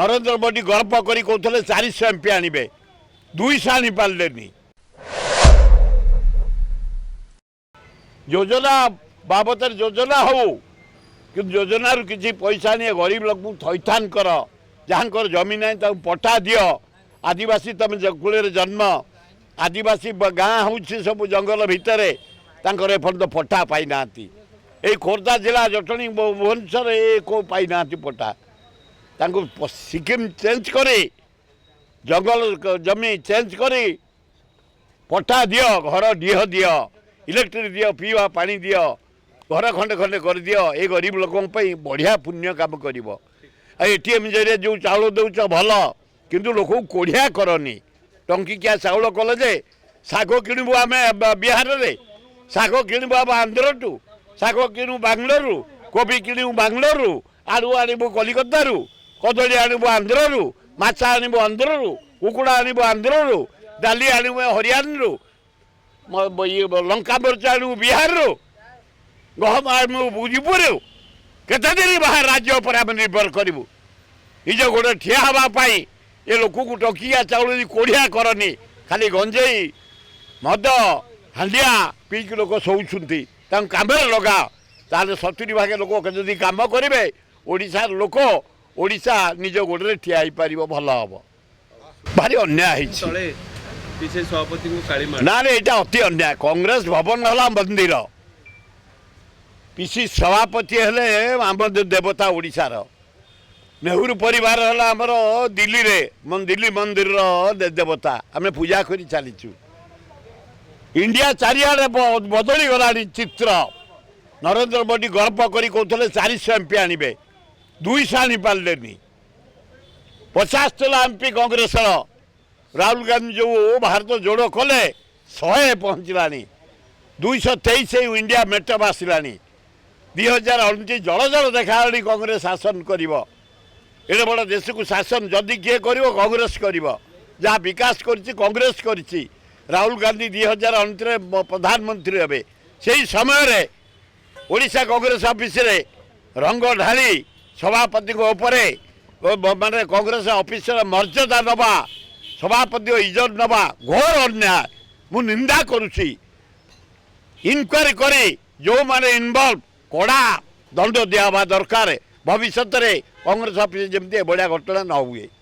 नरेंद्र मोदी गल्प करी कहते 400 एमपी आनबे 200 आनी पारे योजना बाबद योजना हो कि योजना किसी पैसा नहीं गरीब लोक थैथान कर जहाँ जमी ना पट्टा दियो आदिवासी तुम कूल जन्म आदिवासी गाँ हूँ सब जंगल भितर एपर्त पट्टा पाई ना ये खोर्धा जिला जटणी भुवनेश्वर ये को पाई ना पट्टा सिक्किम चेंज करी जंगल जमी चेंज करी पट्टा दियो घर डीह दियो इलेक्ट्रिक दियो पीवा पानी दियो घर खंडे खंडे कर दियो ये गरीब लोकों बढ़िया पुण्य काम कर एटीएम जरिए जो चाउल दौच भल किंतु लोक कोढ़िया करनी टंकिकिया चाउल कल जे शाग किणबू आम बिहार में शाग किणबू आम आंध्र टू शाग किणु बांग्लोर कोबी किणु बांग्लोर आलू आणबू कलिकता कदली आणबू आंध्र माछ आणबू आंध्र कुकुड़ा आणबू आंध्र डाली आणबू हरियाणा लंका मरच आणबू बिहार गहम आणबू बुझपुर केते दिन बाहर राज्य पर आम निर्भर करूँ निज गोटे ठिया हाँपाई ये लोक को टंकिया चाउल कोढ़िया करनी खाली गंजेई मद हांडिया पीक लोक शोचुंती कम लगा ताले 70 भाग लोक जदि कम करेंगे ओडिशा लोक ओडिशा निज गोड़े ठिया पार भल हम भारी अन्याय ना यहाँ अति अन्याय कांग्रेस भवन है मंदिर पीसी सभापति हेले आम देवता ओडिशार नेहरू परिवार है आमर दिल्ली रे दिल्ली मंदिर देवता आम पूजा कर चलीचु इंडिया चारिआडे बदली गला चित्र नरेंद्र मोदी गल्प करी कहते 400 एमपी आनबे 200 आनी पारे 50 तला एमपी कांग्रेस राहुल गांधी जो भारत जोड़ कले 100 पहुँचला 223 इंडिया मेटअप आसला 2029 जल जल देखा कांग्रेस शासन कर एडे बड़ देश को शासन जदि किए कर कांग्रेस कर जहाँ विकास कांग्रेस कर राहुल गांधी 2029 प्रधानमंत्री हे से समय ओडिशा कांग्रेस ऑफिस रे रंग ढाली सभापति माने कांग्रेस ऑफिस मर्यादा नवा सभापति इज्जत नवा घोर अन्याय मु निंदा करुछि इनक्वारी करी जो माने इनवॉल्व कड़ा दंड दिया दरकार भविष्य में कांग्रेस ऑफिस जमी बढ़िया घटना न हुए।